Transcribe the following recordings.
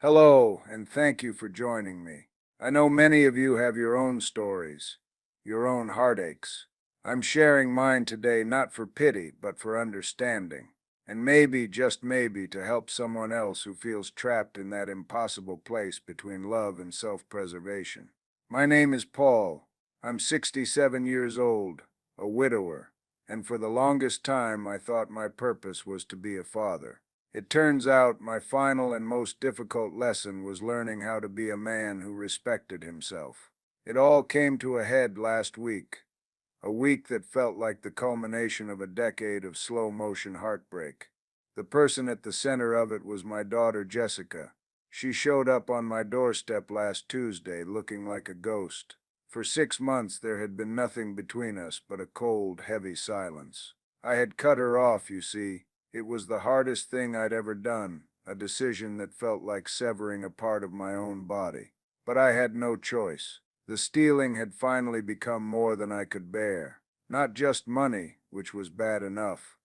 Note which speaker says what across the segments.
Speaker 1: Hello, and thank you for joining me. I know many of you have your own stories, your own heartaches. I'm sharing mine today not for pity, but for understanding, and maybe, just maybe, to help someone else who feels trapped in that impossible place between love and self-preservation. My name is Paul. I'm 67 years old, a widower, and for the longest time I thought my purpose was to be a father. It turns out my final and most difficult lesson was learning how to be a man who respected himself. It all came to a head last week, a week that felt like the culmination of a decade of slow-motion heartbreak. The person at the center of it was my daughter Jessica. She showed up on my doorstep last Tuesday looking like a ghost. For 6 months there had been nothing between us but a cold, heavy silence. I had cut her off, you see. It was the hardest thing I'd ever done, a decision that felt like severing a part of my own body. But I had no choice. The stealing had finally become more than I could bear. Not just money, which was bad enough,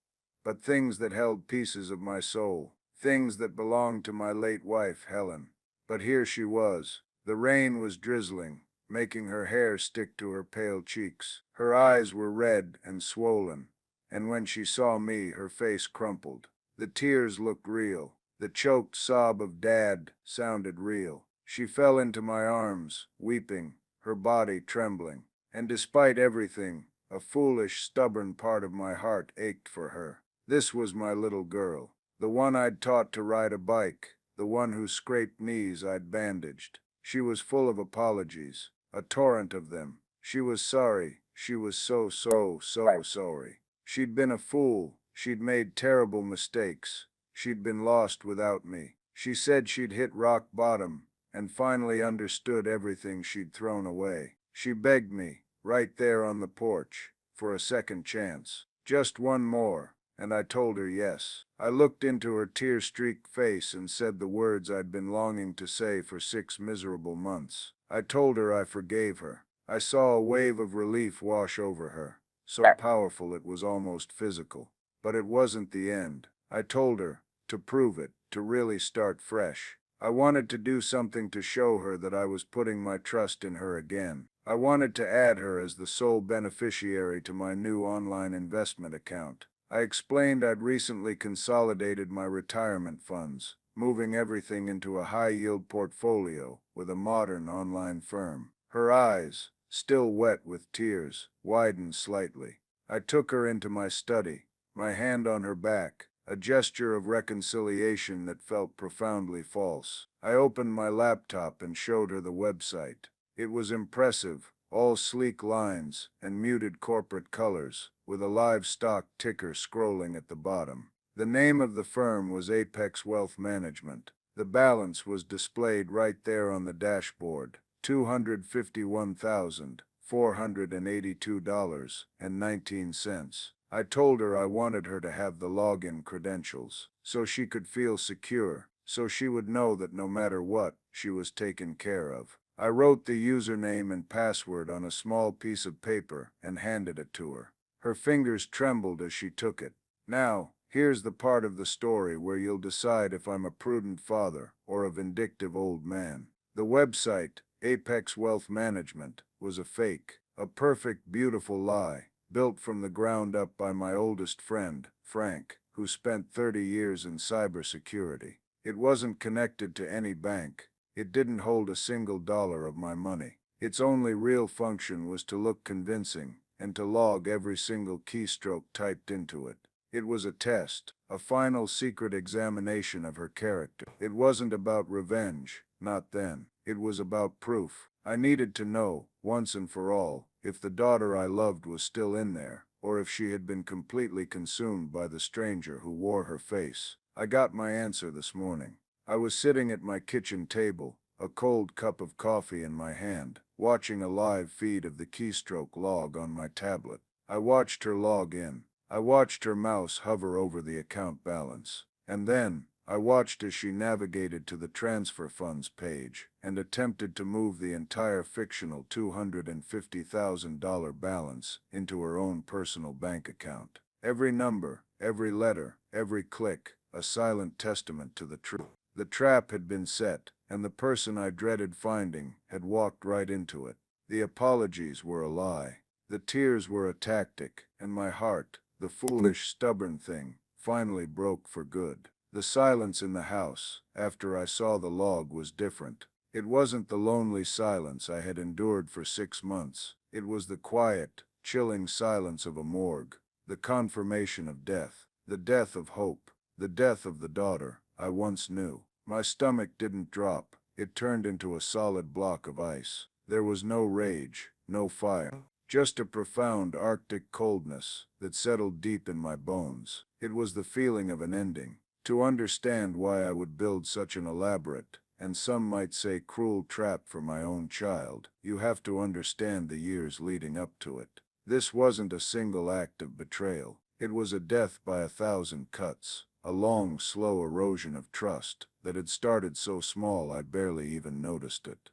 Speaker 1: but things that held pieces of my soul, things that belonged to my late wife, Helen. But here she was. The rain was drizzling, making her hair stick to her pale cheeks. Her eyes were red and swollen, and when she saw me, her face crumpled. The tears looked real. The choked sob of "Dad" sounded real. She fell into my arms, weeping, her body trembling. And despite everything, a foolish, stubborn part of my heart ached for her. This was my little girl, the one I'd taught to ride a bike, the one whose scraped knees I'd bandaged. She was full of apologies, a torrent of them. She was sorry. She was so sorry. She'd been a fool. She'd made terrible mistakes. She'd been lost without me. She said she'd hit rock bottom and finally understood everything she'd thrown away. She begged me, right there on the porch, for a second chance. Just one more. And I told her yes. I looked into her tear-streaked face and said the words I'd been longing to say for 6 miserable months. I told her I forgave her. I saw a wave of relief wash over her, so powerful it was almost physical. But it wasn't the end. I told her, to prove it, to really start fresh. I wanted to do something to show her that I was putting my trust in her again. I wanted to add her as the sole beneficiary to my new online investment account. I explained I'd recently consolidated my retirement funds, moving everything into a high-yield portfolio with a modern online firm. Her eyes, still wet with tears, widened slightly. I took her into my study, my hand on her back, a gesture of reconciliation that felt profoundly false. I opened my laptop and showed her the website. It was impressive, all sleek lines and muted corporate colors, with a livestock ticker scrolling at the bottom. The name of the firm was Apex Wealth Management. The balance was displayed right there on the dashboard, $251,482.19. I told her I wanted her to have the login credentials, so she could feel secure, so she would know that no matter what, she was taken care of. I wrote the username and password on a small piece of paper and handed it to her. Her fingers trembled as she took it. Now, here's the part of the story where you'll decide if I'm a prudent father or a vindictive old man. The website, Apex Wealth Management, was a fake, a perfect, beautiful lie, built from the ground up by my oldest friend, Frank, who spent 30 years in cybersecurity. It wasn't connected to any bank. It didn't hold a single dollar of my money. Its only real function was to look convincing and to log every single keystroke typed into it. It was a test, a final secret examination of her character. It wasn't about revenge, not then. It was about proof. I needed to know, once and for all, if the daughter I loved was still in there, or if she had been completely consumed by the stranger who wore her face. I got my answer this morning. I was sitting at my kitchen table, a cold cup of coffee in my hand, watching a live feed of the keystroke log on my tablet. I watched her log in. I watched her mouse hover over the account balance. And then, I watched as she navigated to the transfer funds page and attempted to move the entire fictional $250,000 balance into her own personal bank account. Every number, every letter, every click, a silent testament to the truth. The trap had been set, and the person I dreaded finding had walked right into it. The apologies were a lie. The tears were a tactic, and my heart, the foolish, stubborn thing, finally broke for good. The silence in the house, after I saw the log, was different. It wasn't the lonely silence I had endured for 6 months. It was the quiet, chilling silence of a morgue, the confirmation of death, the death of hope, the death of the daughter I once knew. My stomach didn't drop. It turned into a solid block of ice. There was no rage, no fire, just a profound Arctic coldness that settled deep in my bones. It was the feeling of an ending. To understand why I would build such an elaborate, and some might say cruel, trap for my own child, you have to understand the years leading up to it. This wasn't a single act of betrayal. It was a death by 1,000 cuts, a long, slow erosion of trust that had started so small I barely even noticed it.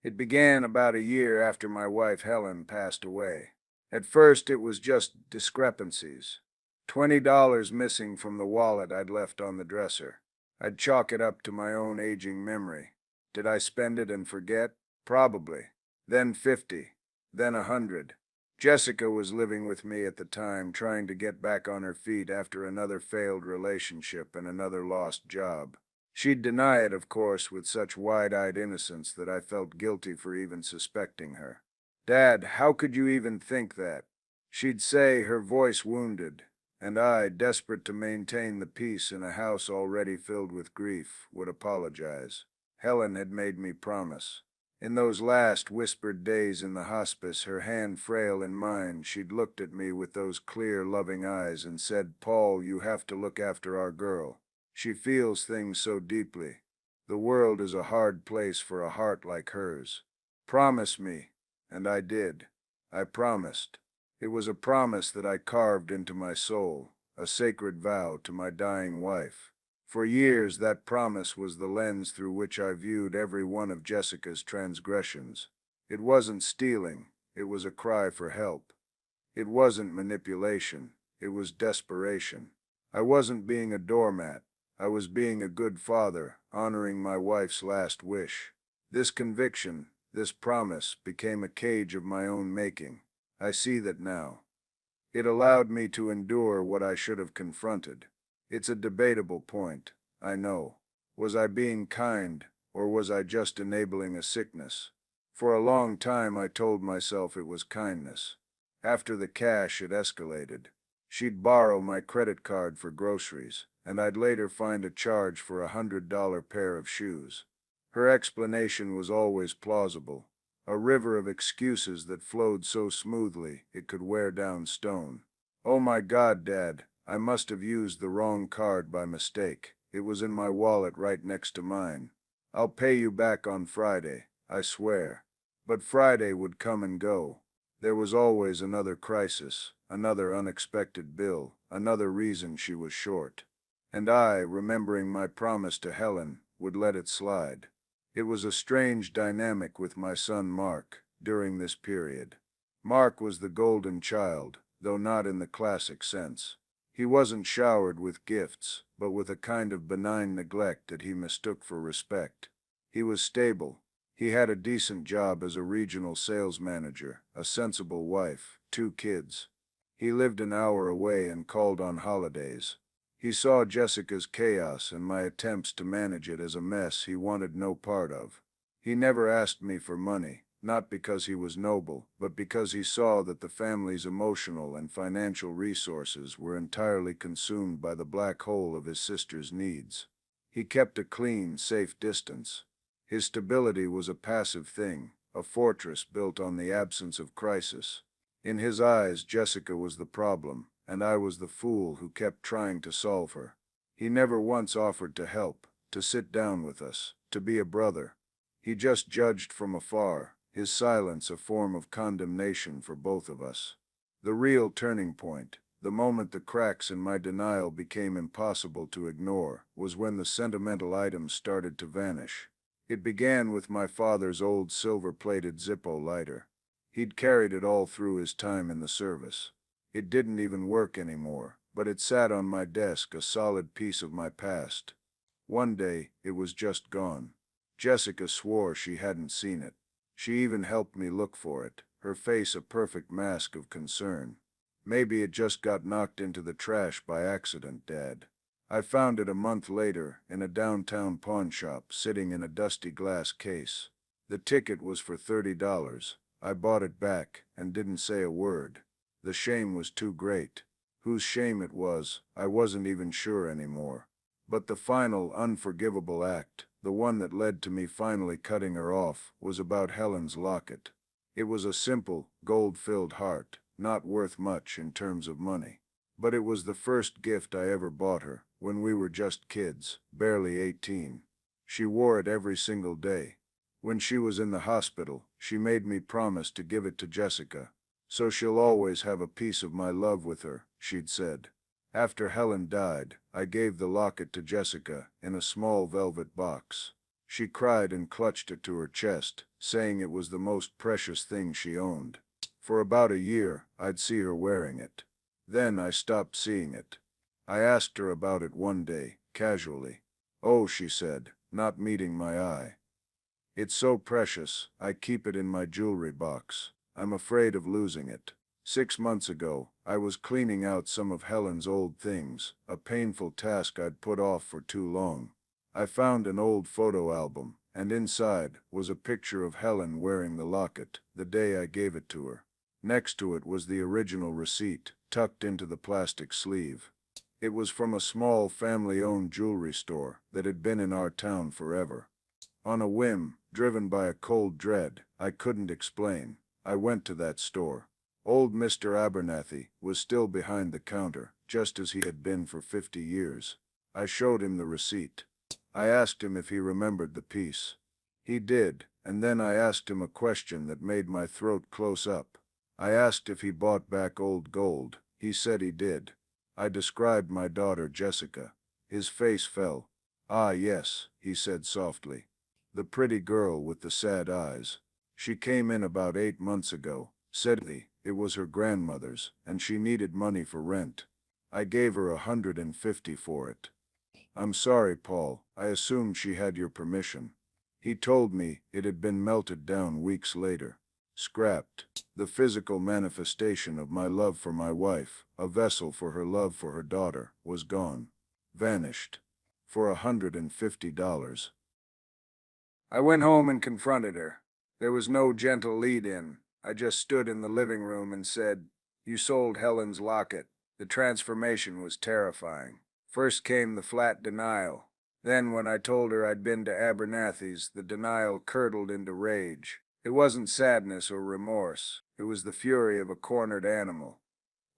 Speaker 1: It began about a year after my wife Helen passed away. At first it was just discrepancies. $20 missing from the wallet I'd left on the dresser. I'd chalk it up to my own aging memory. Did I spend it and forget? Probably. Then 50. Then 100. Jessica was living with me at the time, trying to get back on her feet after another failed relationship and another lost job. She'd deny it, of course, with such wide-eyed innocence that I felt guilty for even suspecting her. "Dad, how could you even think that?" she'd say, her voice wounded. And I, desperate to maintain the peace in a house already filled with grief, would apologize. Helen had made me promise. In those last whispered days in the hospice, her hand frail in mine, she'd looked at me with those clear, loving eyes and said, "Paul, you have to look after our girl. She feels things so deeply. The world is a hard place for a heart like hers. Promise me." And I did. I promised. It was a promise that I carved into my soul, a sacred vow to my dying wife. For years that promise was the lens through which I viewed every one of Jessica's transgressions. It wasn't stealing, it was a cry for help. It wasn't manipulation, it was desperation. I wasn't being a doormat, I was being a good father, honoring my wife's last wish. This conviction, this promise, became a cage of my own making. I see that now. It allowed me to endure what I should have confronted. It's a debatable point, I know. Was I being kind, or was I just enabling a sickness? For a long time I told myself it was kindness. After the cash had escalated. She'd borrow my credit card for groceries, and I'd later find a charge for $100 pair of shoes. Her explanation was always plausible. A river of excuses that flowed so smoothly it could wear down stone. "Oh my God, Dad, I must have used the wrong card by mistake. It was in my wallet right next to mine. I'll pay you back on Friday, I swear." But Friday would come and go. There was always another crisis, another unexpected bill, another reason she was short. And I, remembering my promise to Helen, would let it slide. It was a strange dynamic with my son Mark during this period. Mark was the golden child, though not in the classic sense. He wasn't showered with gifts, but with a kind of benign neglect that he mistook for respect. He was stable. He had a decent job as a regional sales manager, a sensible wife, 2 kids. He lived an hour away and called on holidays. He saw Jessica's chaos and my attempts to manage it as a mess he wanted no part of. He never asked me for money, not because he was noble, but because he saw that the family's emotional and financial resources were entirely consumed by the black hole of his sister's needs. He kept a clean, safe distance. His stability was a passive thing, a fortress built on the absence of crisis. In his eyes, Jessica was the problem, and I was the fool who kept trying to solve her. He never once offered to help, to sit down with us, to be a brother. He just judged from afar, his silence a form of condemnation for both of us. The real turning point, the moment the cracks in my denial became impossible to ignore, was when the sentimental items started to vanish. It began with my father's old silver-plated Zippo lighter. He'd carried it all through his time in the service. It didn't even work anymore, but it sat on my desk, a solid piece of my past. One day, it was just gone. Jessica swore she hadn't seen it. She even helped me look for it, her face a perfect mask of concern. Maybe it just got knocked into the trash by accident, Dad. I found it a month later in a downtown pawn shop sitting in a dusty glass case. The ticket was for $30. I bought it back and didn't say a word. The shame was too great. Whose shame it was, I wasn't even sure anymore. But the final unforgivable act, the one that led to me finally cutting her off, was about Helen's locket. It was a simple, gold-filled heart, not worth much in terms of money. But it was the first gift I ever bought her, when we were just kids, barely 18. She wore it every single day. When she was in the hospital, she made me promise to give it to Jessica. So she'll always have a piece of my love with her, she'd said. After Helen died, I gave the locket to Jessica in a small velvet box. She cried and clutched it to her chest, saying it was the most precious thing she owned. For about a year, I'd see her wearing it. Then I stopped seeing it. I asked her about it one day, casually. "Oh," she said, not meeting my eye. "It's so precious, I keep it in my jewelry box. I'm afraid of losing it." 6 months ago, I was cleaning out some of Helen's old things, a painful task I'd put off for too long. I found an old photo album, and inside was a picture of Helen wearing the locket, the day I gave it to her. Next to it was the original receipt, tucked into the plastic sleeve. It was from a small family-owned jewelry store that had been in our town forever. On a whim, driven by a cold dread I couldn't explain, I went to that store. Old Mr. Abernathy was still behind the counter, just as he had been for 50 years. I showed him the receipt. I asked him if he remembered the piece. He did, and then I asked him a question that made my throat close up. I asked if he bought back old gold. He said he did. I described my daughter Jessica. His face fell. "Ah, yes," he said softly. "The pretty girl with the sad eyes. She came in about 8 months ago," said he. "It was her grandmother's, and she needed money for rent. I gave her $150 for it." "I'm sorry, Paul. I assumed she had your permission." He told me it had been melted down weeks later. Scrapped. The physical manifestation of my love for my wife, a vessel for her love for her daughter, was gone. Vanished. For $150. I went home and confronted her. There was no gentle lead-in. I just stood in the living room and said, "You sold Helen's locket." The transformation was terrifying. First came the flat denial. Then, when I told her I'd been to Abernathy's, the denial curdled into rage. It wasn't sadness or remorse. It was the fury of a cornered animal.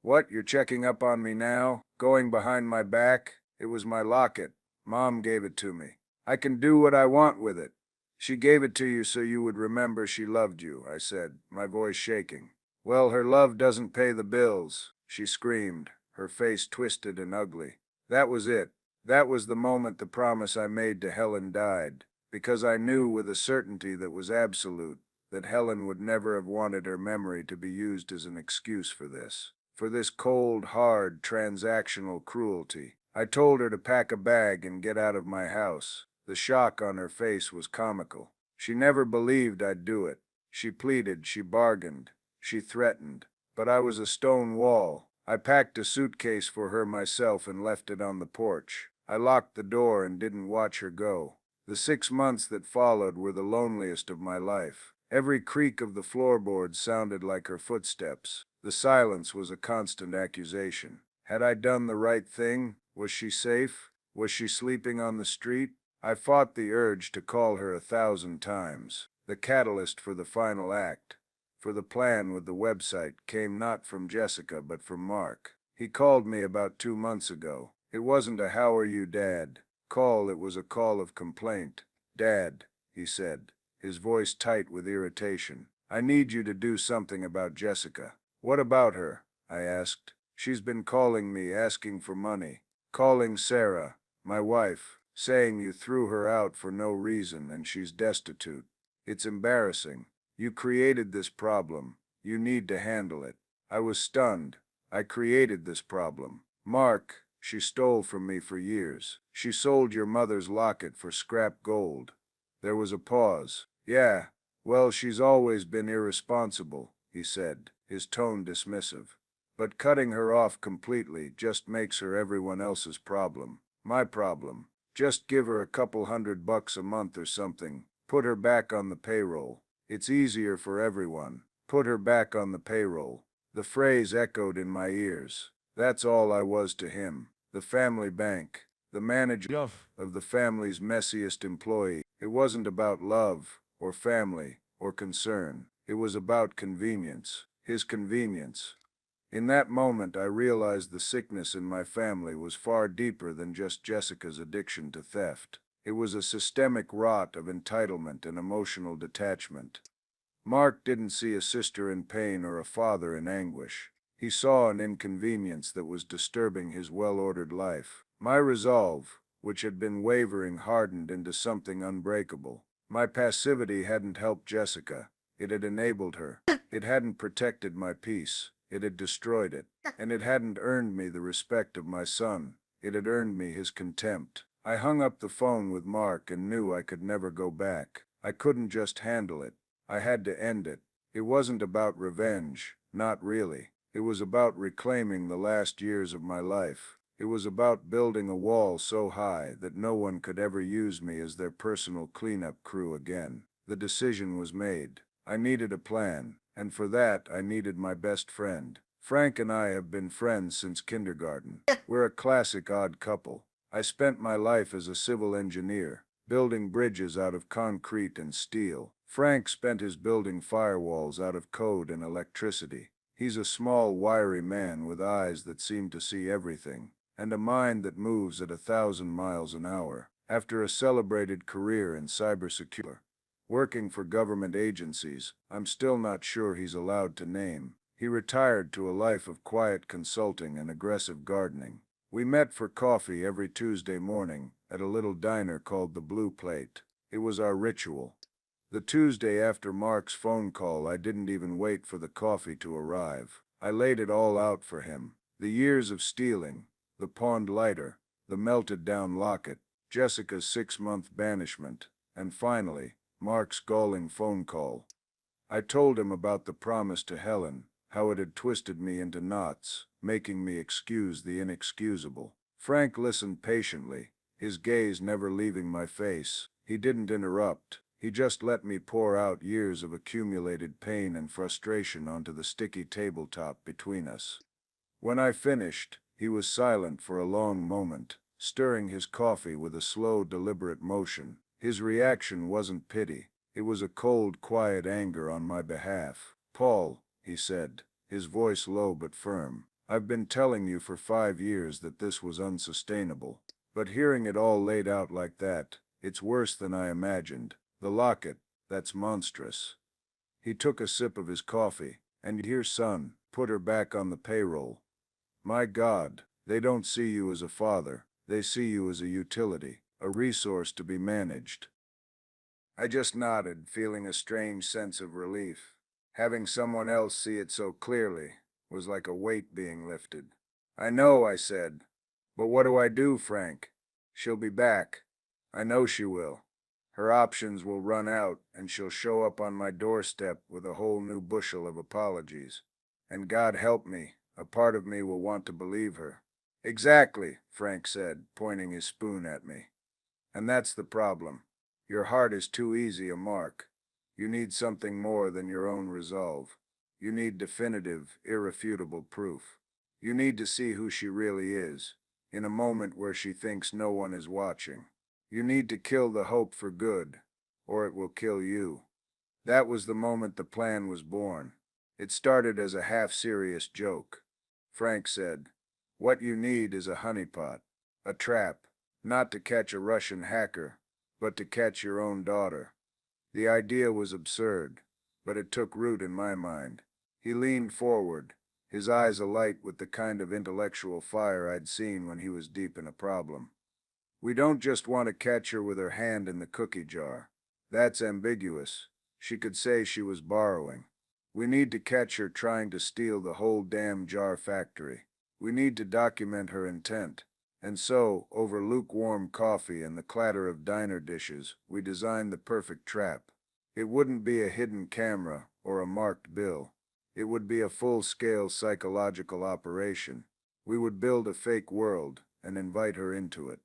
Speaker 1: "What, you're checking up on me now? Going behind my back? It was my locket. Mom gave it to me. I can do what I want with it." "She gave it to you so you would remember she loved you," I said, my voice shaking. "Well, her love doesn't pay the bills," she screamed, her face twisted and ugly. That was it. That was the moment the promise I made to Helen died, because I knew with a certainty that was absolute that Helen would never have wanted her memory to be used as an excuse for this cold, hard, transactional cruelty. I told her to pack a bag and get out of my house. The shock on her face was comical. She never believed I'd do it. She pleaded, she bargained, she threatened. But I was a stone wall. I packed a suitcase for her myself and left it on the porch. I locked the door and didn't watch her go. The 6 months that followed were the loneliest of my life. Every creak of the floorboards sounded like her footsteps. The silence was a constant accusation. Had I done the right thing? Was she safe? Was she sleeping on the street? I fought the urge to call her 1,000 times. The catalyst for the final act, for the plan with the website, came not from Jessica but from Mark. He called me about 2 months ago. It wasn't a "how are you, Dad" call, it was a call of complaint. "Dad," he said, his voice tight with irritation, "I need you to do something about Jessica." "What about her?" I asked. "She's been calling me, asking for money. Calling Sarah, my wife, saying you threw her out for no reason and she's destitute. It's embarrassing. You created this problem. You need to handle it." I was stunned. I created this problem. "Mark," She stole from me for years. She sold your mother's locket for scrap gold." There was a pause. "Yeah, well, she's always been irresponsible," he said, his tone dismissive. "But cutting her off completely just makes her everyone else's problem. My problem. Just give her a couple $100 a month or something. Put her back on the payroll. It's easier for everyone. Put her back on the payroll." The phrase echoed in my ears. That's all I was to him. The family bank. The manager of the family's messiest employee. It wasn't about love, or family, or concern. It was about convenience. His convenience. In that moment, I realized the sickness in my family was far deeper than just Jessica's addiction to theft. It was a systemic rot of entitlement and emotional detachment. Mark didn't see a sister in pain or a father in anguish. He saw an inconvenience that was disturbing his well-ordered life. My resolve, which had been wavering, hardened into something unbreakable. My passivity hadn't helped Jessica. It had enabled her. It hadn't protected my peace. It had destroyed it. And it hadn't earned me the respect of my son. It had earned me his contempt. I hung up the phone with Mark and knew I could never go back. I couldn't just handle it. I had to end it. It wasn't about revenge. Not really. It was about reclaiming the last years of my life. It was about building a wall so high that no one could ever use me as their personal cleanup crew again. The decision was made. I needed a plan, and for that I needed my best friend. Frank and I have been friends since kindergarten. We're a classic odd couple. I spent my life as a civil engineer, building bridges out of concrete and steel. Frank spent his building firewalls out of code and electricity. He's a small, wiry man with eyes that seem to see everything, and a mind that moves at 1,000 miles an hour. After a celebrated career in cybersecurity, working for government agencies I'm still not sure he's allowed to name, he retired to a life of quiet consulting and aggressive gardening. We met for coffee every Tuesday morning at a little diner called the Blue Plate. It was our ritual. The Tuesday after Mark's phone call, I didn't even wait for the coffee to arrive. I laid it all out for him. The years of stealing, the pawned lighter, the melted-down locket, Jessica's 6-month banishment, and finally, Mark's galling phone call. I told him about the promise to Helen, how it had twisted me into knots, making me excuse the inexcusable. Frank listened patiently, his gaze never leaving my face. He didn't interrupt. He just let me pour out years of accumulated pain and frustration onto the sticky tabletop between us. When I finished, he was silent for a long moment, stirring his coffee with a slow, deliberate motion. His reaction wasn't pity. It was a cold, quiet anger on my behalf. "Paul," he said, his voice low but firm, "I've been telling you for 5 years that this was unsustainable. But hearing it all laid out like that, it's worse than I imagined. The locket, that's monstrous." He took a sip of his coffee. "And here, son, put her back on the payroll. My God, they don't see you as a father. They see you as a utility, a resource to be managed." I just nodded, feeling a strange sense of relief. Having someone else see it so clearly was like a weight being lifted. "I know," I said. "But what do I do, Frank? She'll be back. I know she will. Her options will run out, and she'll show up on my doorstep with a whole new bushel of apologies. And God help me, a part of me will want to believe her." "Exactly," Frank said, pointing his spoon at me. "And that's the problem. Your heart is too easy a mark. You need something more than your own resolve. You need definitive, irrefutable proof. You need to see who she really is, in a moment where she thinks no one is watching. You need to kill the hope for good, or it will kill you." That was the moment the plan was born. It started as a half-serious joke. Frank said, "What you need is a honeypot, a trap, not to catch a Russian hacker, but to catch your own daughter." The idea was absurd, but it took root in my mind. He leaned forward, his eyes alight with the kind of intellectual fire I'd seen when he was deep in a problem. "We don't just want to catch her with her hand in the cookie jar. That's ambiguous. She could say she was borrowing. We need to catch her trying to steal the whole damn jar factory. We need to document her intent, And so, over lukewarm coffee and the clatter of diner dishes, we designed the perfect trap. It wouldn't be a hidden camera or a marked bill. It would be a full-scale psychological operation. We would build a fake world and invite her into it.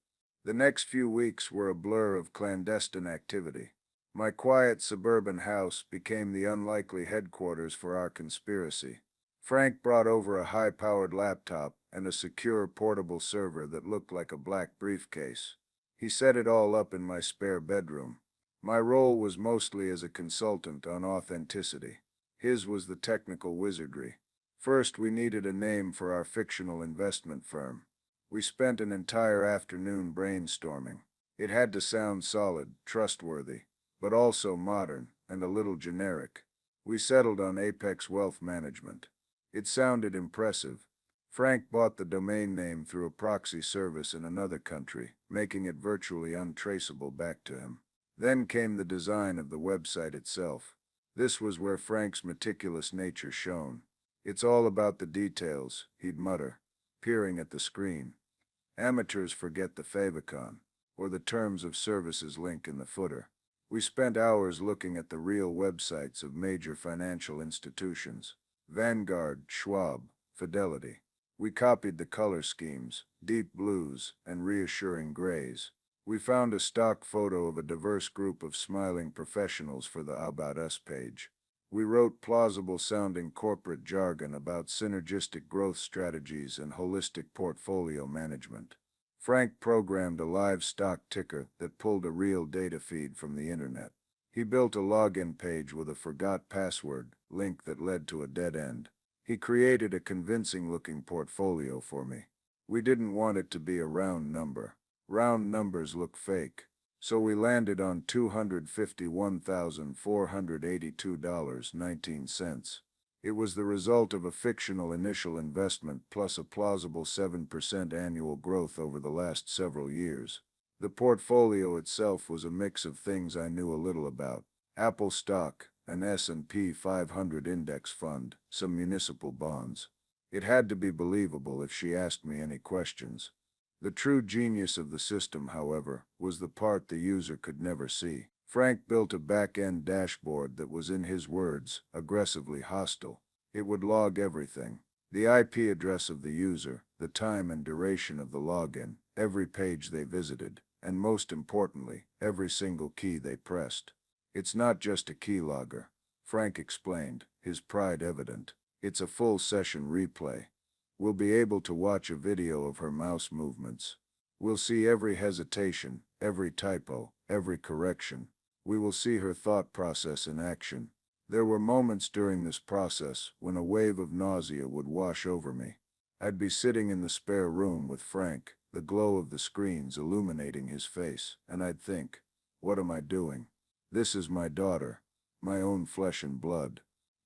Speaker 1: The next few weeks were a blur of clandestine activity. My quiet suburban house became the unlikely headquarters for our conspiracy. Frank brought over a high-powered laptop and a secure portable server that looked like a black briefcase. He set it all up in my spare bedroom. My role was mostly as a consultant on authenticity. His was the technical wizardry. First, we needed a name for our fictional investment firm. We spent an entire afternoon brainstorming. It had to sound solid, trustworthy, but also modern and a little generic. We settled on Apex Wealth Management. It sounded impressive. Frank bought the domain name through a proxy service in another country, making it virtually untraceable back to him. Then came the design of the website itself. This was where Frank's meticulous nature shone. "It's all about the details," he'd mutter, peering at the screen. "Amateurs forget the favicon, or the terms of services link in the footer." We spent hours looking at the real websites of major financial institutions: Vanguard, Schwab, Fidelity. We copied the color schemes, deep blues and reassuring grays. We found a stock photo of a diverse group of smiling professionals for the About Us page. We wrote plausible-sounding corporate jargon about synergistic growth strategies and holistic portfolio management. Frank programmed a live stock ticker that pulled a real data feed from the internet. He built a login page with a forgot password link that led to a dead end. He created a convincing-looking portfolio for me. We didn't want it to be a round number. Round numbers look fake. So we landed on $251,482.19. It was the result of a fictional initial investment plus a plausible 7% annual growth over the last several years. The portfolio itself was a mix of things I knew a little about: Apple stock, an S&P 500 index fund, some municipal bonds. It had to be believable if she asked me any questions. The true genius of the system, however, was the part the user could never see. Frank built a back-end dashboard that was, in his words, aggressively hostile. It would log everything: the IP address of the user, the time and duration of the login, every page they visited, and most importantly, every single key they pressed. "It's not just a keylogger," Frank explained, his pride evident. "It's a full session replay. We'll be able to watch a video of her mouse movements. We'll see every hesitation, every typo, every correction. We will see her thought process in action." There were moments during this process when a wave of nausea would wash over me. I'd be sitting in the spare room with Frank, the glow of the screens illuminating his face, and I'd think, "What am I doing? This is my daughter, my own flesh and blood.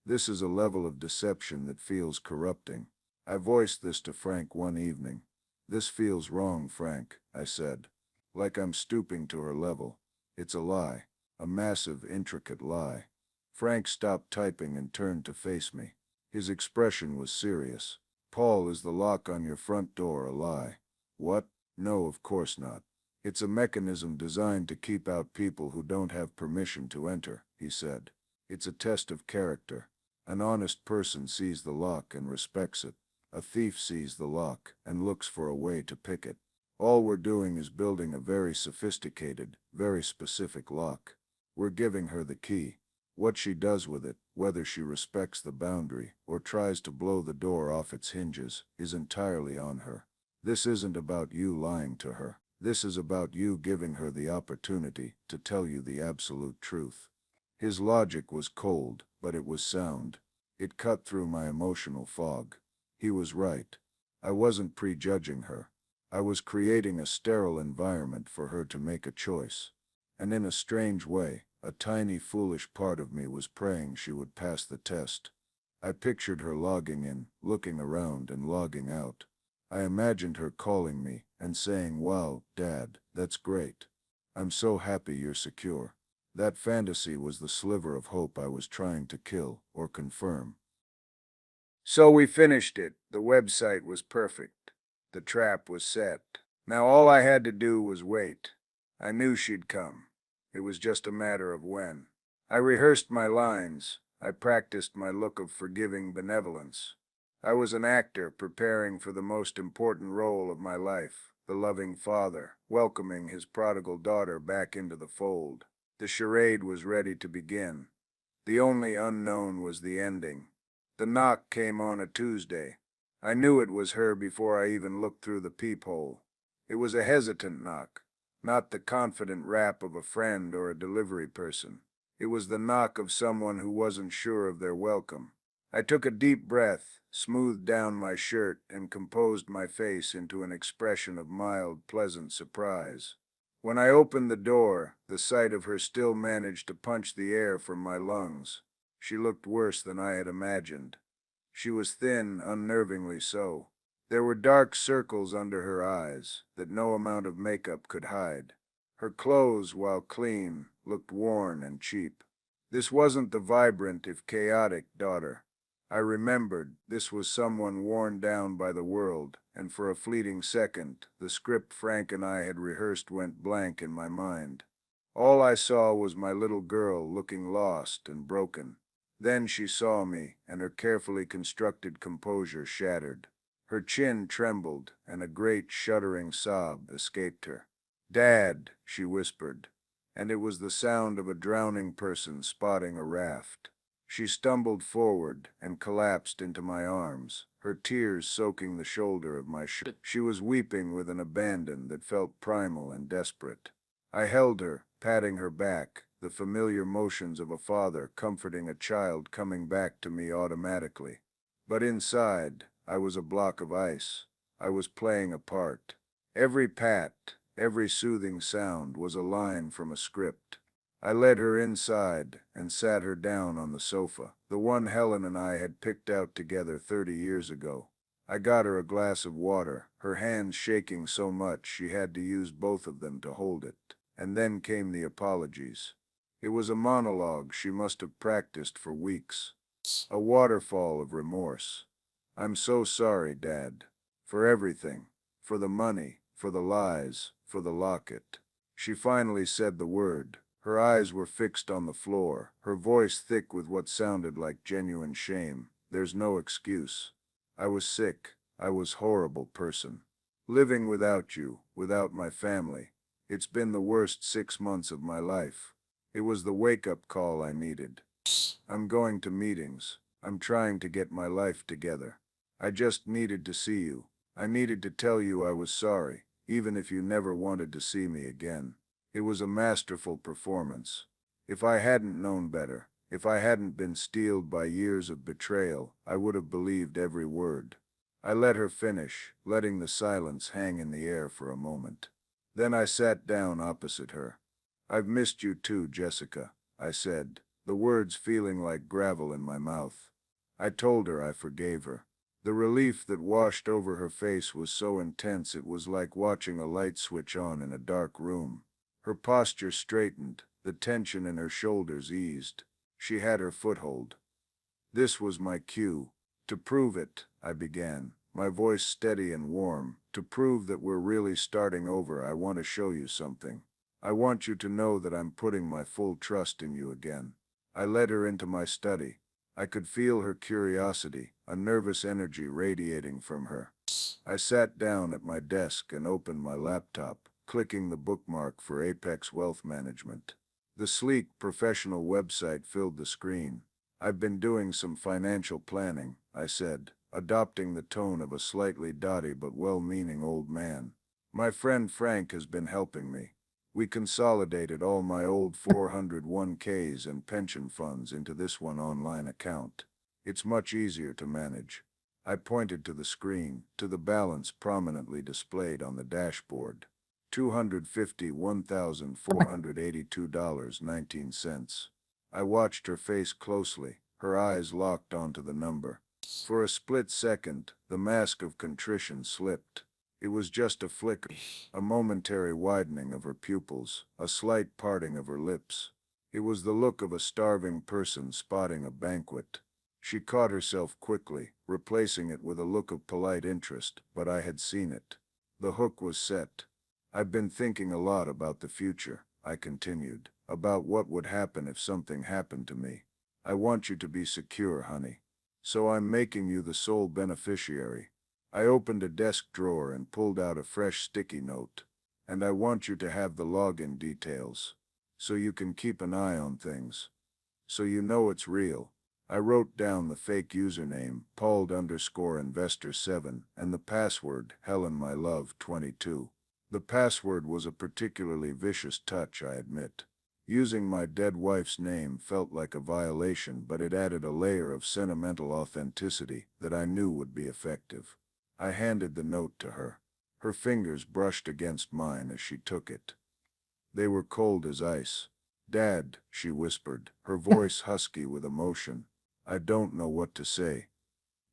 Speaker 1: This is a level of deception that feels corrupting." I voiced this to Frank one evening. "This feels wrong, Frank," I said. "Like I'm stooping to her level. It's a lie. A massive, intricate lie." Frank stopped typing and turned to face me. His expression was serious. "Paul, is the lock on your front door a lie?" "What? No, of course not. It's a mechanism designed to keep out people who don't have permission to enter," he said. "It's a test of character. An honest person sees the lock and respects it. A thief sees the lock and looks for a way to pick it. All we're doing is building a very sophisticated, very specific lock. We're giving her the key. What she does with it, whether she respects the boundary or tries to blow the door off its hinges, is entirely on her. This isn't about you lying to her. This is about you giving her the opportunity to tell you the absolute truth." His logic was cold, but it was sound. It cut through my emotional fog. He was right. I wasn't prejudging her. I was creating a sterile environment for her to make a choice. And in a strange way, a tiny foolish part of me was praying she would pass the test. I pictured her logging in, looking around and logging out. I imagined her calling me and saying, "Wow, Dad, that's great. I'm so happy you're secure." That fantasy was the sliver of hope I was trying to kill or confirm. So we finished it. The website was perfect. The trap was set. Now all I had to do was wait. I knew she'd come. It was just a matter of when. I rehearsed my lines. I practiced my look of forgiving benevolence. I was an actor preparing for the most important role of my life, the loving father, welcoming his prodigal daughter back into the fold. The charade was ready to begin. The only unknown was the ending. The knock came on a Tuesday. I knew it was her before I even looked through the peephole. It was a hesitant knock, not the confident rap of a friend or a delivery person. It was the knock of someone who wasn't sure of their welcome. I took a deep breath, smoothed down my shirt, and composed my face into an expression of mild, pleasant surprise. When I opened the door, the sight of her still managed to punch the air from my lungs. She looked worse than I had imagined. She was thin, unnervingly so. There were dark circles under her eyes that no amount of makeup could hide. Her clothes, while clean, looked worn and cheap. This wasn't the vibrant, if chaotic, daughter. I remembered this was someone worn down by the world, and for a fleeting second, the script Frank and I had rehearsed went blank in my mind. All I saw was my little girl looking lost and broken. Then she saw me, and her carefully constructed composure shattered. Her chin trembled, and a great shuddering sob escaped her. "Dad," she whispered, and it was the sound of a drowning person spotting a raft. She stumbled forward and collapsed into my arms, her tears soaking the shoulder of my shirt. She was weeping with an abandon that felt primal and desperate. I held her, patting her back, the familiar motions of a father comforting a child coming back to me automatically. But inside, I was a block of ice. I was playing a part. Every pat, every soothing sound was a line from a script. I led her inside and sat her down on the sofa, the one Helen and I had picked out together 30 years ago. I got her a glass of water, her hands shaking so much she had to use both of them to hold it. And then came the apologies. It was a monologue she must have practiced for weeks. A waterfall of remorse. "I'm so sorry, Dad. For everything. For the money, for the lies, for the locket." She finally said the word. Her eyes were fixed on the floor, her voice thick with what sounded like genuine shame. "There's no excuse. I was sick. I was a horrible person. Living without you, without my family. It's been the worst 6 months of my life. It was the wake-up call I needed. I'm going to meetings. I'm trying to get my life together. I just needed to see you. I needed to tell you I was sorry, even if you never wanted to see me again." It was a masterful performance. If I hadn't known better, if I hadn't been steeled by years of betrayal, I would have believed every word. I let her finish, letting the silence hang in the air for a moment. Then I sat down opposite her. "I've missed you too, Jessica," I said, the words feeling like gravel in my mouth. I told her I forgave her. The relief that washed over her face was so intense it was like watching a light switch on in a dark room. Her posture straightened, the tension in her shoulders eased. She had her foothold. This was my cue. "To prove it," I began, my voice steady and warm, "to prove that we're really starting over, I want to show you something. I want you to know that I'm putting my full trust in you again." I led her into my study. I could feel her curiosity, a nervous energy radiating from her. I sat down at my desk and opened my laptop, clicking the bookmark for Apex Wealth Management. The sleek, professional website filled the screen. "I've been doing some financial planning," I said, adopting the tone of a slightly dotty but well-meaning old man. "My friend Frank has been helping me. We consolidated all my old 401ks and pension funds into this one online account. It's much easier to manage." I pointed to the screen, to the balance prominently displayed on the dashboard. $251,482.19. I watched her face closely, her eyes locked onto the number. For a split second, the mask of contrition slipped. It was just a flicker, a momentary widening of her pupils, a slight parting of her lips. It was the look of a starving person spotting a banquet. She caught herself quickly, replacing it with a look of polite interest, but I had seen it. The hook was set. "I've been thinking a lot about the future," I continued, "about what would happen if something happened to me. I want you to be secure, honey. So I'm making you the sole beneficiary." I opened a desk drawer and pulled out a fresh sticky note. "And I want you to have the login details, so you can keep an eye on things, so you know it's real." I wrote down the fake username, Paul_investor7, and the password, HelenMyLove22. The password was a particularly vicious touch, I admit. Using my dead wife's name felt like a violation, but it added a layer of sentimental authenticity that I knew would be effective. I handed the note to her. Her fingers brushed against mine as she took it. They were cold as ice. "Dad," she whispered, her voice husky with emotion, "I don't know what to say."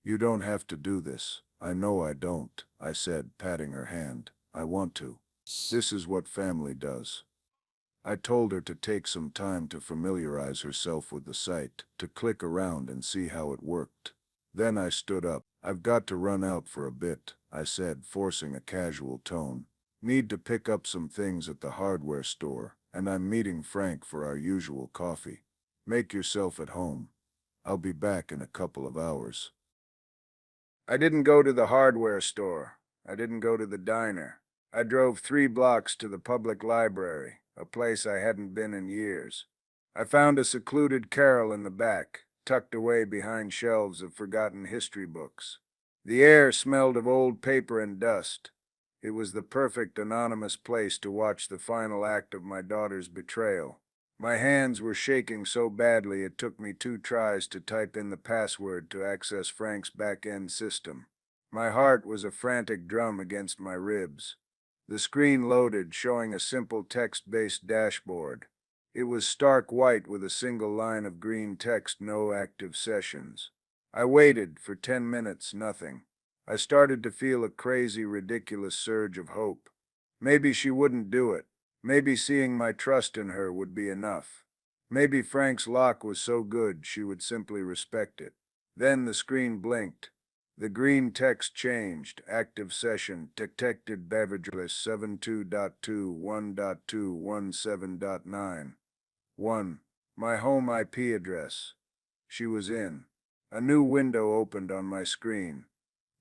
Speaker 1: "You don't have to do this." "I know I don't," I said, patting her hand. "I want to. This is what family does." I told her to take some time to familiarize herself with the site, to click around and see how it worked. Then I stood up. "I've got to run out for a bit," I said, forcing a casual tone. "Need to pick up some things at the hardware store, and I'm meeting Frank for our usual coffee. Make yourself at home. I'll be back in a couple of hours." I didn't go to the hardware store. I didn't go to the diner. I drove 3 blocks to the public library, a place I hadn't been in years. I found a secluded carrel in the back, tucked away behind shelves of forgotten history books. The air smelled of old paper and dust. It was the perfect anonymous place to watch the final act of my daughter's betrayal. My hands were shaking so badly it took me 2 tries to type in the password to access Frank's back-end system. My heart was a frantic drum against my ribs. The screen loaded, showing a simple text-based dashboard. It was stark white with a single line of green text, "No active sessions." I waited for 10 minutes, nothing. I started to feel a crazy, ridiculous surge of hope. Maybe she wouldn't do it. Maybe seeing my trust in her would be enough. Maybe Frank's lock was so good she would simply respect it. Then the screen blinked. The green text changed. "Active session detected beverageless 72.2.1.217.9. 1. My home IP address." She was in. A new window opened on my screen.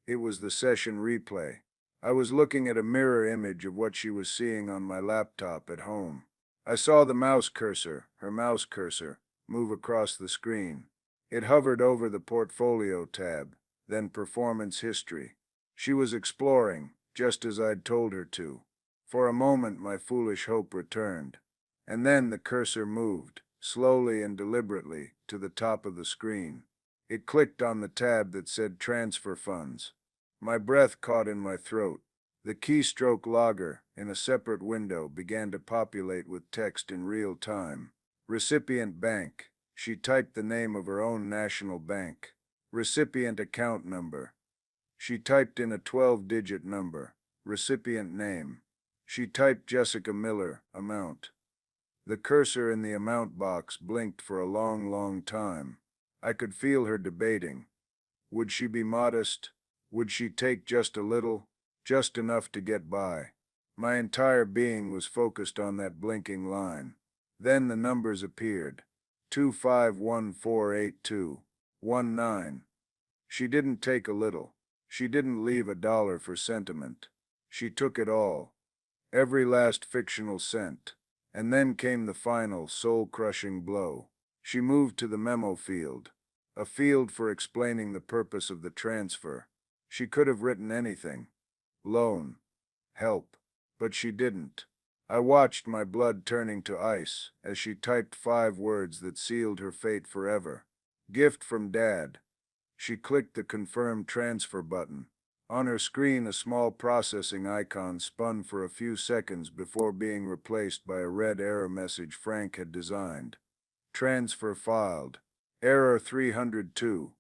Speaker 1: It was the session replay. I was looking at a mirror image of what she was seeing on my laptop at home. I saw the mouse cursor, her mouse cursor, move across the screen. It hovered over the portfolio tab, then performance history. She was exploring, just as I'd told her to. For a moment my foolish hope returned. And then the cursor moved, slowly and deliberately, to the top of the screen. It clicked on the tab that said Transfer Funds. My breath caught in my throat. The keystroke logger, in a separate window, began to populate with text in real time. "Recipient bank." She typed the name of her own national bank. "Recipient account number." She typed in a 12-digit number. "Recipient name." She typed Jessica Miller, amount. The cursor in the amount box blinked for a long, long time. I could feel her debating. Would she be modest? Would she take just a little? Just enough to get by? My entire being was focused on that blinking line. Then the numbers appeared. 25148219. She didn't take a little. She didn't leave a dollar for sentiment. She took it all. Every last fictional cent. And then came the final, soul-crushing blow. She moved to the memo field. A field for explaining the purpose of the transfer. She could have written anything. Loan. Help. But she didn't. I watched my blood turning to ice as she typed 5 words that sealed her fate forever. "Gift from Dad." She clicked the Confirm Transfer button. On her screen, a small processing icon spun for a few seconds before being replaced by a red error message Frank had designed. "Transfer filed. Error 302.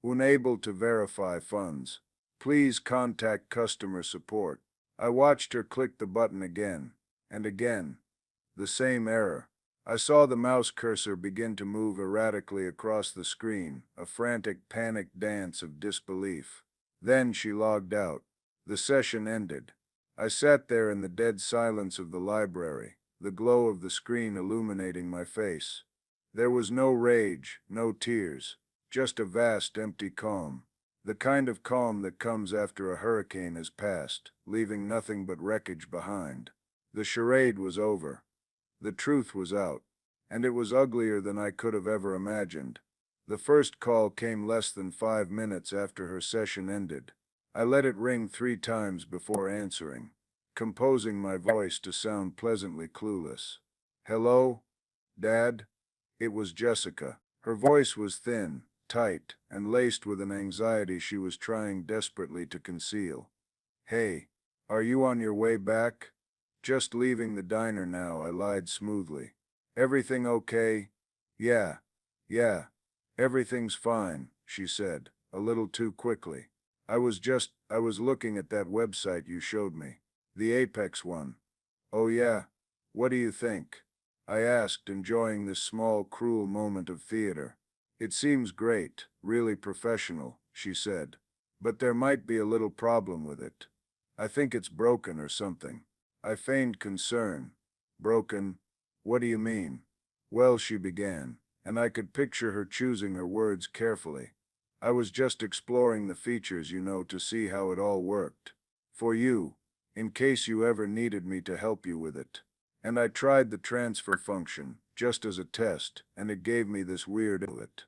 Speaker 1: Unable to verify funds. Please contact customer support." I watched her click the button again, and again. The same error. I saw the mouse cursor begin to move erratically across the screen, a frantic, panicked dance of disbelief. Then she logged out. The session ended. I sat there in the dead silence of the library, the glow of the screen illuminating my face. There was no rage, no tears, just a vast empty calm. The kind of calm that comes after a hurricane has passed, leaving nothing but wreckage behind. The charade was over. The truth was out. And it was uglier than I could have ever imagined. The first call came less than 5 minutes after her session ended. I let it ring 3 times before answering, composing my voice to sound pleasantly clueless. "Hello? Dad?" It was Jessica. Her voice was thin, tight, and laced with an anxiety she was trying desperately to conceal. "Hey, are you on your way back?" "Just leaving the diner now," I lied smoothly. "Everything okay?" Yeah, everything's fine," she said, a little too quickly. I was looking at that website you showed me. The Apex one." "Oh yeah? What do you think?" I asked, enjoying this small, cruel moment of theater. "It seems great, really professional," she said. "But there might be a little problem with it. I think it's broken or something." I feigned concern. "Broken? What do you mean?" "Well," she began, and I could picture her choosing her words carefully. "I was just exploring the features, to see how it all worked. For you, in case you ever needed me to help you with it. And I tried the transfer function, just as a test, and it gave me this weird alert."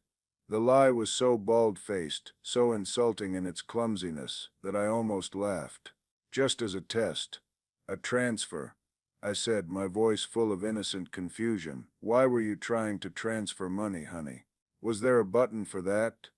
Speaker 1: The lie was so bald-faced, so insulting in its clumsiness, that I almost laughed. "Just as a test. A transfer," I said, my voice full of innocent confusion. "Why were you trying to transfer money, honey? Was there a button for that?"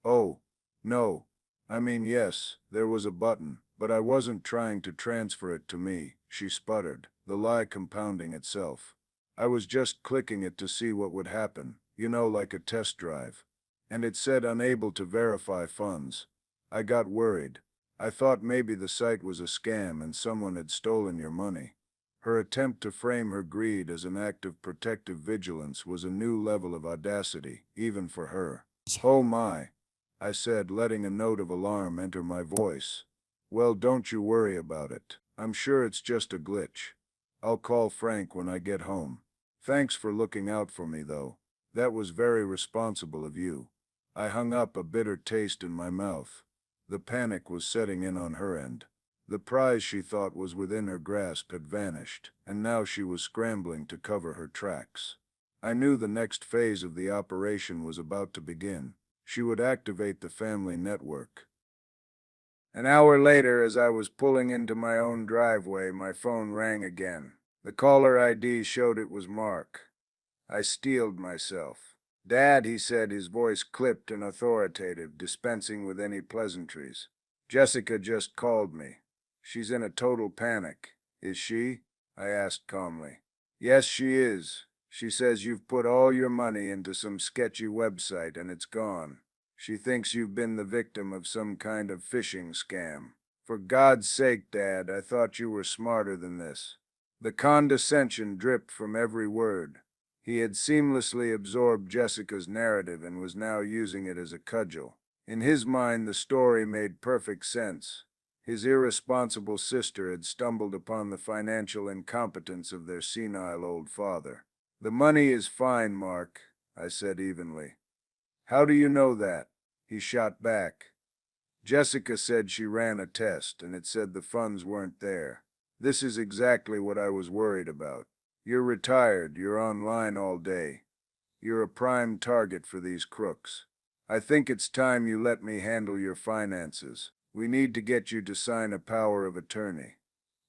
Speaker 1: "Oh, no. I mean, yes, there was a button, but I wasn't trying to transfer it to me," she sputtered, the lie compounding itself. "I was just clicking it to see what would happen, like a test drive. And it said unable to verify funds. I got worried. I thought maybe the site was a scam and someone had stolen your money." Her attempt to frame her greed as an act of protective vigilance was a new level of audacity, even for her. "Oh my," I said, letting a note of alarm enter my voice. "Well, don't you worry about it. I'm sure it's just a glitch. I'll call Frank when I get home. Thanks for looking out for me, though. That was very responsible of you." I hung up, a bitter taste in my mouth. The panic was setting in on her end. The prize she thought was within her grasp had vanished, and now she was scrambling to cover her tracks. I knew the next phase of the operation was about to begin. She would activate the family network. An hour later, as I was pulling into my own driveway, my phone rang again. The caller ID showed it was Mark. I steeled myself. "Dad," he said, his voice clipped and authoritative, dispensing with any pleasantries. "Jessica just called me. She's in a total panic." "Is she?" I asked calmly. "Yes, she is. She says you've put all your money into some sketchy website and it's gone. She thinks you've been the victim of some kind of phishing scam." "For God's sake, Dad, I thought you were smarter than this." The condescension dripped from every word. He had seamlessly absorbed Jessica's narrative and was now using it as a cudgel. In his mind, the story made perfect sense. His irresponsible sister had stumbled upon the financial incompetence of their senile old father. "The money is fine, Mark," I said evenly. "How do you know that?" he shot back. "Jessica said she ran a test and it said the funds weren't there. This is exactly what I was worried about. You're retired, you're online all day. You're a prime target for these crooks. I think it's time you let me handle your finances. We need to get you to sign a power of attorney.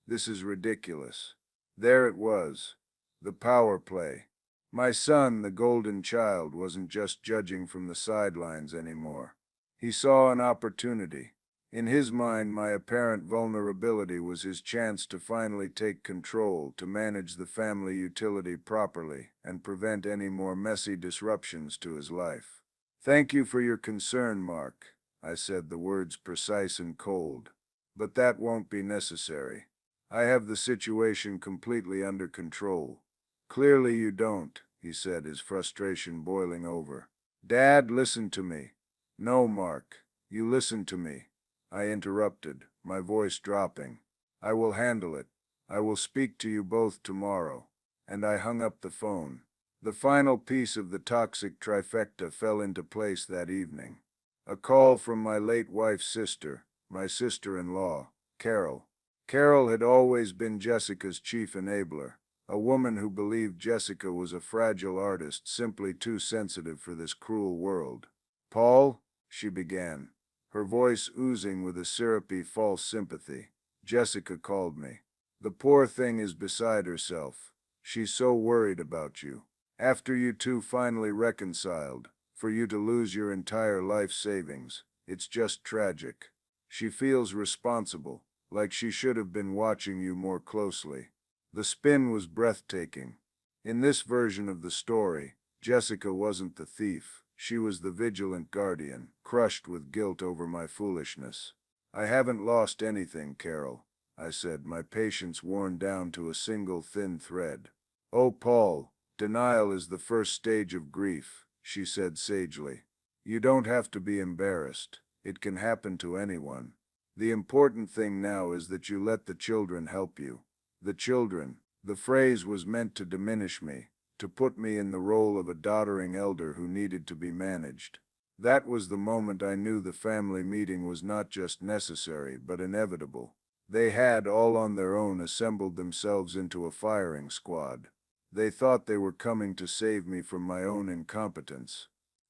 Speaker 1: This is ridiculous." There it was. The power play. My son, the golden child, wasn't just judging from the sidelines anymore. He saw an opportunity. In his mind, my apparent vulnerability was his chance to finally take control, to manage the family utility properly, and prevent any more messy disruptions to his life. "Thank you for your concern, Mark," I said, the words precise and cold. "But that won't be necessary. I have the situation completely under control." "Clearly you don't," he said, his frustration boiling over. "Dad, listen to me." "No, Mark, you listen to me," I interrupted, my voice dropping. I will handle it. I will speak to you both tomorrow. And I hung up the phone. The final piece of the toxic trifecta fell into place that evening. A call from my late wife's sister, my sister-in-law, Carol. Carol had always been Jessica's chief enabler, a woman who believed Jessica was a fragile artist simply too sensitive for this cruel world. "Paul," she began, her voice oozing with a syrupy false sympathy. "Jessica called me. The poor thing is beside herself. She's so worried about you. After you two finally reconciled, for you to lose your entire life savings, it's just tragic. She feels responsible, like she should have been watching you more closely." The spin was breathtaking. In this version of the story, Jessica wasn't the thief. She was the vigilant guardian, crushed with guilt over my foolishness. "I haven't lost anything, Carol," I said, my patience worn down to a single thin thread. "Oh, Paul, denial is the first stage of grief," she said sagely. "You don't have to be embarrassed. It can happen to anyone. The important thing now is that you let the children help you." The children. The phrase was meant to diminish me, to put me in the role of a doddering elder who needed to be managed. That was the moment I knew the family meeting was not just necessary, but inevitable. They had, all on their own, assembled themselves into a firing squad. They thought they were coming to save me from my own incompetence.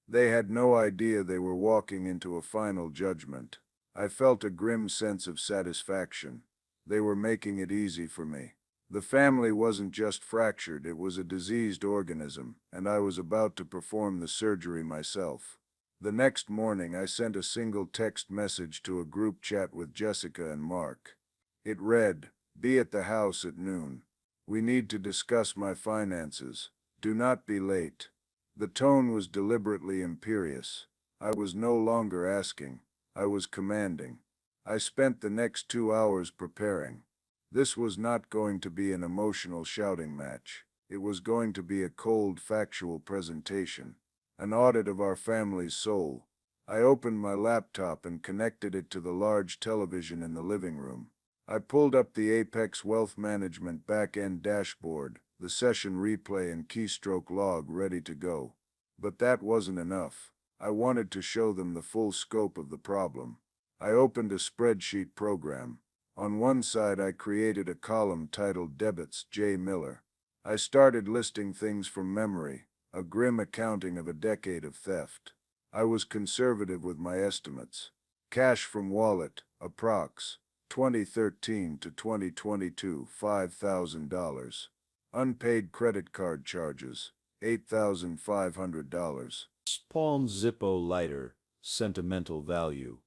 Speaker 1: They had no idea they were walking into a final judgment. I felt a grim sense of satisfaction. They were making it easy for me. The family wasn't just fractured, it was a diseased organism, and I was about to perform the surgery myself. The next morning I sent a single text message to a group chat with Jessica and Mark. It read, "Be at the house at noon. We need to discuss my finances. Do not be late." The tone was deliberately imperious. I was no longer asking. I was commanding. I spent the next 2 hours preparing. This was not going to be an emotional shouting match. It was going to be a cold, factual presentation. An audit of our family's soul. I opened my laptop and connected it to the large television in the living room. I pulled up the Apex Wealth Management back-end dashboard, the session replay and keystroke log ready to go. But that wasn't enough. I wanted to show them the full scope of the problem. I opened a spreadsheet program. On one side I created a column titled Debits J. Miller. I started listing things from memory, a grim accounting of a decade of theft. I was conservative with my estimates. Cash from wallet, approx. 2013 to 2022, $5,000. Unpaid credit card charges, $8,500.
Speaker 2: Palm Zippo lighter, sentimental value.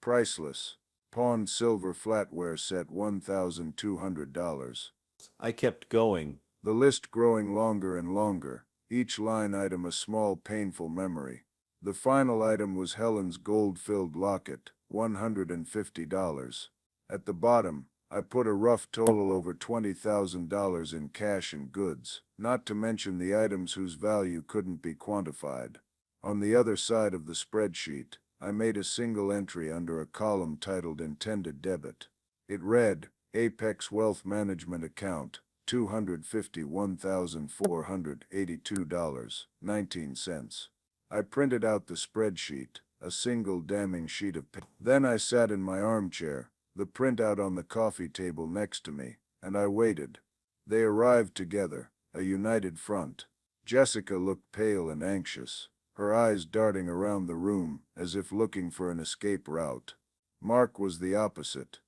Speaker 1: Priceless. Pawned silver flatware set, $1,200.
Speaker 2: I kept going.
Speaker 1: The list growing longer and longer, each line item a small painful memory. The final item was Helen's gold-filled locket, $150. At the bottom, I put a rough total over $20,000 in cash and goods, not to mention the items whose value couldn't be quantified. On the other side of the spreadsheet, I made a single entry under a column titled Intended Debit. It read, Apex Wealth Management Account, $251,482.19. I printed out the spreadsheet, a single damning sheet of paper. Then I sat in my armchair, the printout on the coffee table next to me, and I waited. They arrived together, a united front. Jessica looked pale and anxious, her eyes darting around the room as if looking for an escape route. Mark was the opposite.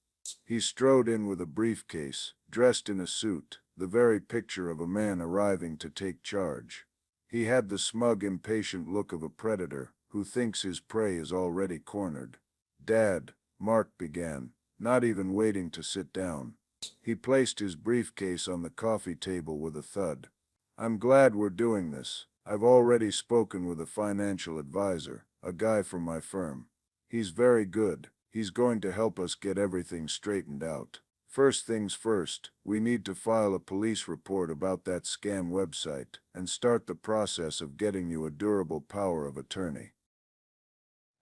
Speaker 1: He strode in with a briefcase, dressed in a suit, the very picture of a man arriving to take charge. He had the smug, impatient look of a predator who thinks his prey is already cornered. "Dad," Mark began, not even waiting to sit down. He placed his briefcase on the coffee table with a thud. "I'm glad we're doing this. I've already spoken with a financial advisor, a guy from my firm. He's very good. He's going to help us get everything straightened out. First things first, we need to file a police report about that scam website and start the process of getting you a durable power of attorney."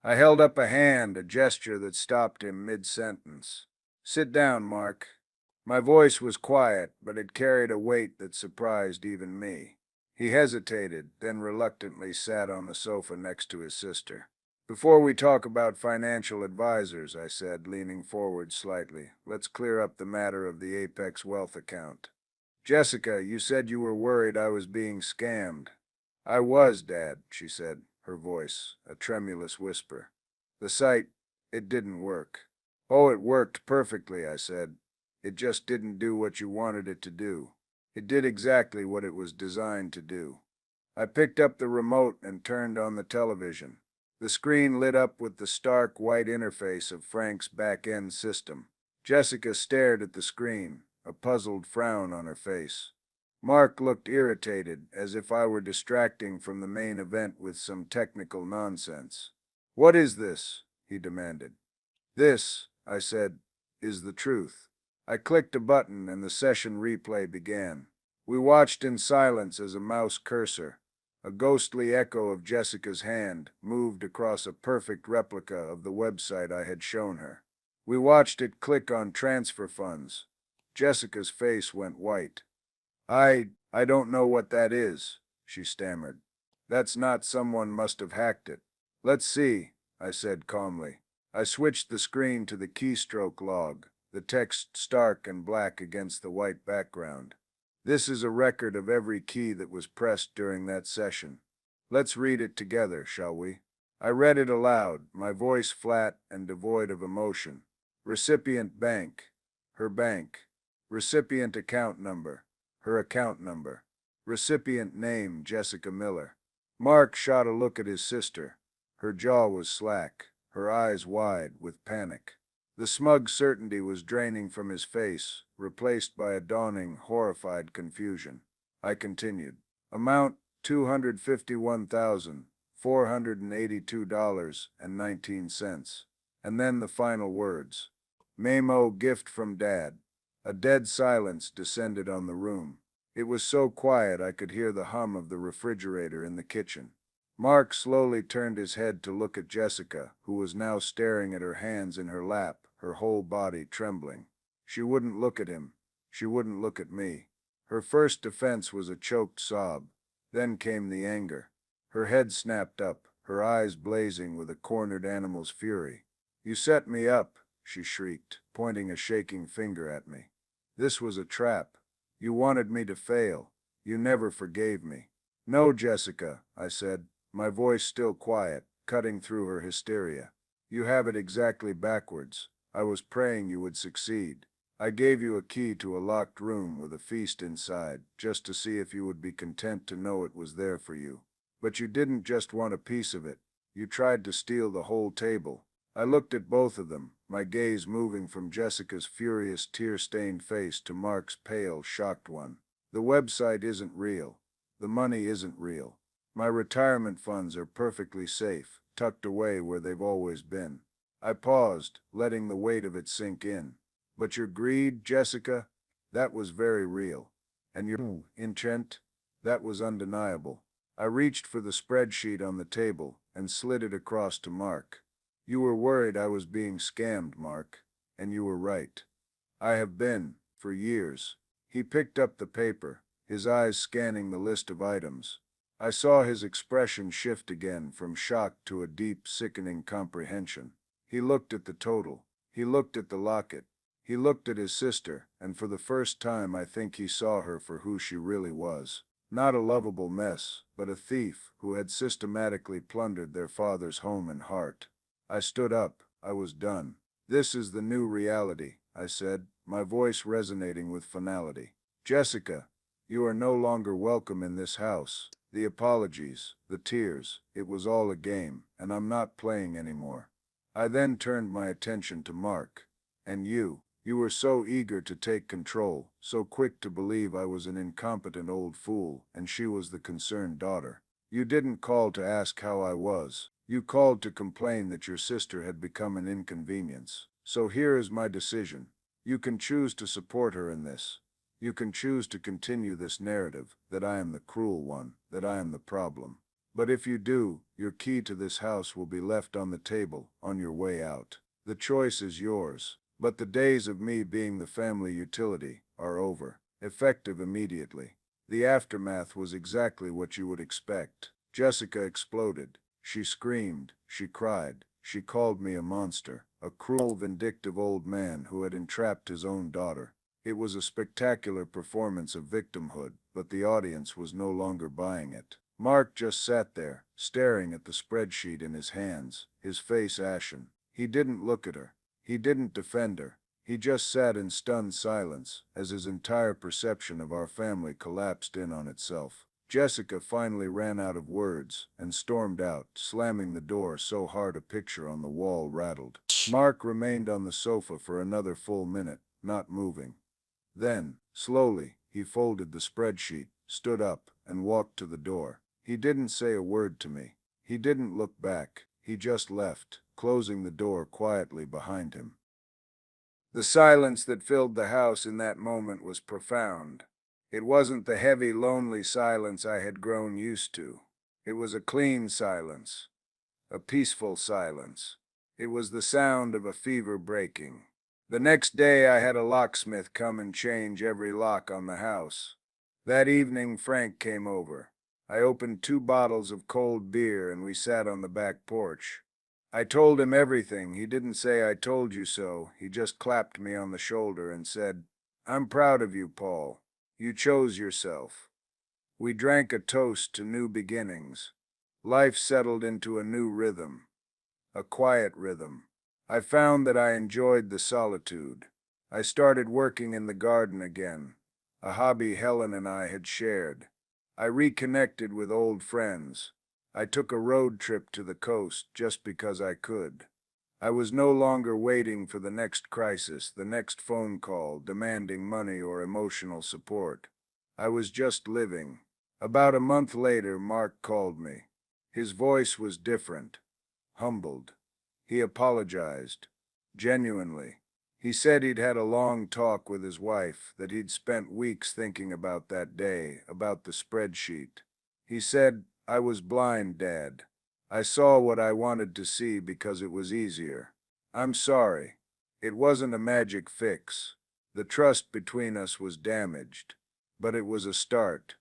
Speaker 1: I held up a hand, a gesture that stopped him mid-sentence. "Sit down, Mark. My voice was quiet, but it carried a weight that surprised even me. He hesitated, then reluctantly sat on the sofa next to his sister. Before we talk about financial advisors, I said, leaning forward slightly, let's clear up the matter of the Apex Wealth account. Jessica, you said you were worried I was being scammed. I was, Dad, she said, her voice a tremulous whisper. The site, it didn't work. Oh, it worked perfectly, I said. It just didn't do what you wanted it to do. It did exactly what it was designed to do. I picked up the remote and turned on the television. The screen lit up with the stark white interface of Frank's back-end system. Jessica stared at the screen, a puzzled frown on her face. Mark looked irritated, as if I were distracting from the main event with some technical nonsense. What is this? He demanded. This, I said, is the truth. I clicked a button and the session replay began. We watched in silence as a mouse cursor, a ghostly echo of Jessica's hand, moved across a perfect replica of the website I had shown her. We watched it click on transfer funds. Jessica's face went white. I don't know what that is, she stammered. That's not someone must have hacked it. Let's see, I said calmly. I switched the screen to the keystroke log, the text stark and black against the white background. This is a record of every key that was pressed during that session. Let's read it together, shall we? I read it aloud, my voice flat and devoid of emotion. Recipient bank, her bank. Recipient account number, her account number. Recipient name, Jessica Miller. Mark shot a look at his sister. Her jaw was slack, her eyes wide with panic. The smug certainty was draining from his face, replaced by a dawning, horrified confusion. I continued. Amount $251,482.19. And then the final words. Memo gift from Dad. A dead silence descended on the room. It was so quiet I could hear the hum of the refrigerator in the kitchen. Mark slowly turned his head to look at Jessica, who was now staring at her hands in her lap, her whole body trembling. She wouldn't look at him. She wouldn't look at me. Her first defense was a choked sob. Then came the anger. Her head snapped up, her eyes blazing with a cornered animal's fury. You set me up, she shrieked, pointing a shaking finger at me. This was a trap. You wanted me to fail. You never forgave me. No, Jessica, I said, my voice still quiet, cutting through her hysteria. You have it exactly backwards. I was praying you would succeed. I gave you a key to a locked room with a feast inside, just to see if you would be content to know it was there for you. But you didn't just want a piece of it. You tried to steal the whole table. I looked at both of them, my gaze moving from Jessica's furious, tear-stained face to Mark's pale, shocked one. The website isn't real. The money isn't real. My retirement funds are perfectly safe, tucked away where they've always been. I paused, letting the weight of it sink in. But your greed, Jessica, that was very real. And your intent, that was undeniable. I reached for the spreadsheet on the table and slid it across to Mark. You were worried I was being scammed, Mark, and you were right. I have been, for years. He picked up the paper, his eyes scanning the list of items. I saw his expression shift again from shock to a deep, sickening comprehension. He looked at the total. He looked at the locket. He looked at his sister, and for the first time I think he saw her for who she really was. Not a lovable mess, but a thief who had systematically plundered their father's home and heart. I stood up. I was done. This is the new reality, I said, my voice resonating with finality. Jessica, you are no longer welcome in this house. The apologies, the tears, it was all a game, and I'm not playing anymore. I then turned my attention to Mark. And you were so eager to take control, so quick to believe I was an incompetent old fool, and she was the concerned daughter. You didn't call to ask how I was. You called to complain that your sister had become an inconvenience. So here is my decision. You can choose to support her in this. You can choose to continue this narrative, that I am the cruel one, that I am the problem. But if you do, your key to this house will be left on the table, on your way out. The choice is yours. But the days of me being the family utility are over, effective immediately. The aftermath was exactly what you would expect. Jessica exploded. She screamed. She cried. She called me a monster, a cruel, vindictive old man who had entrapped his own daughter. It was a spectacular performance of victimhood, but the audience was no longer buying it. Mark just sat there, staring at the spreadsheet in his hands, his face ashen. He didn't look at her. He didn't defend her. He just sat in stunned silence as his entire perception of our family collapsed in on itself. Jessica finally ran out of words and stormed out, slamming the door so hard a picture on the wall rattled. Mark remained on the sofa for another full minute, not moving. Then, slowly, he folded the spreadsheet, stood up, and walked to the door. He didn't say a word to me. He didn't look back. He just left, closing the door quietly behind him. The silence that filled the house in that moment was profound. It wasn't the heavy, lonely silence I had grown used to. It was a clean silence, a peaceful silence. It was the sound of a fever breaking. The next day I had a locksmith come and change every lock on the house. That evening Frank came over. I opened 2 bottles of cold beer and we sat on the back porch. I told him everything. He didn't say I told you so. He just clapped me on the shoulder and said, "I'm proud of you, Paul. You chose yourself." We drank a toast to new beginnings. Life settled into a new rhythm, a quiet rhythm. I found that I enjoyed the solitude. I started working in the garden again, a hobby Helen and I had shared. I reconnected with old friends. I took a road trip to the coast just because I could. I was no longer waiting for the next crisis, the next phone call demanding money or emotional support. I was just living. About a month later, Mark called me. His voice was different, humbled. He apologized, genuinely. He said he'd had a long talk with his wife, that he'd spent weeks thinking about that day, about the spreadsheet. He said, "I was blind, Dad. I saw what I wanted to see because it was easier. I'm sorry. It wasn't a magic fix. The trust between us was damaged. But it was a start.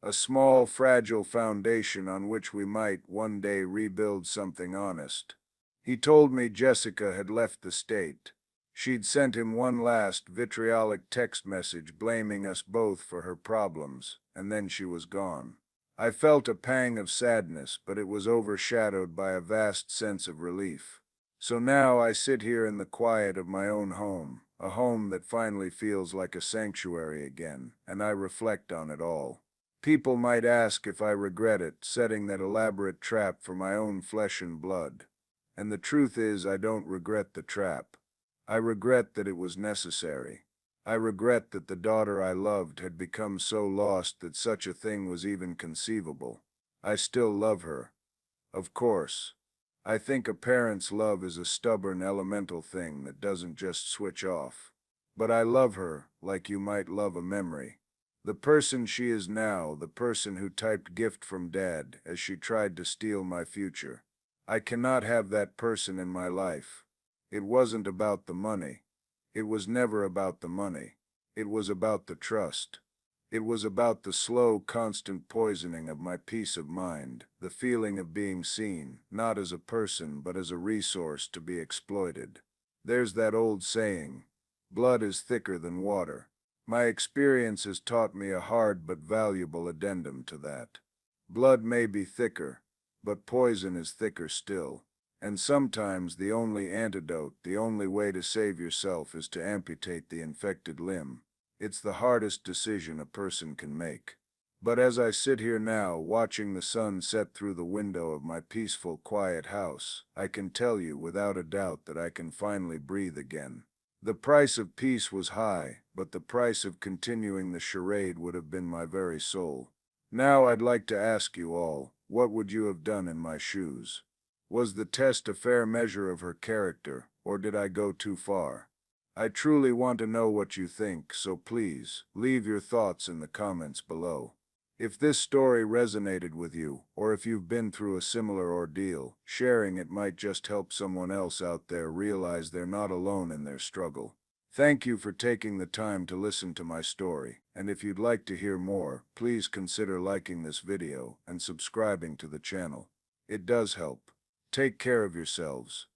Speaker 1: A small, fragile foundation on which we might one day rebuild something honest." He told me Jessica had left the state. She'd sent him one last vitriolic text message blaming us both for her problems, and then she was gone. I felt a pang of sadness, but it was overshadowed by a vast sense of relief. So now I sit here in the quiet of my own home, a home that finally feels like a sanctuary again, and I reflect on it all. People might ask if I regret it, setting that elaborate trap for my own flesh and blood. And the truth is, I don't regret the trap. I regret that it was necessary. I regret that the daughter I loved had become so lost that such a thing was even conceivable. I still love her. Of course. I think a parent's love is a stubborn, elemental thing that doesn't just switch off. But I love her like you might love a memory. The person she is now, the person who typed "gift from Dad" as she tried to steal my future. I cannot have that person in my life. It wasn't about the money. It was never about the money. It was about the trust. It was about the slow, constant poisoning of my peace of mind, the feeling of being seen, not as a person but as a resource to be exploited. There's that old saying, blood is thicker than water. My experience has taught me a hard but valuable addendum to that. Blood may be thicker, but poison is thicker still. And sometimes the only antidote, the only way to save yourself is to amputate the infected limb. It's the hardest decision a person can make. But as I sit here now, watching the sun set through the window of my peaceful, quiet house, I can tell you without a doubt that I can finally breathe again. The price of peace was high, but the price of continuing the charade would have been my very soul. Now I'd like to ask you all, what would you have done in my shoes? Was the test a fair measure of her character, or did I go too far? I truly want to know what you think, so please, leave your thoughts in the comments below. If this story resonated with you, or if you've been through a similar ordeal, sharing it might just help someone else out there realize they're not alone in their struggle. Thank you for taking the time to listen to my story, and if you'd like to hear more, please consider liking this video and subscribing to the channel. It does help. Take care of yourselves.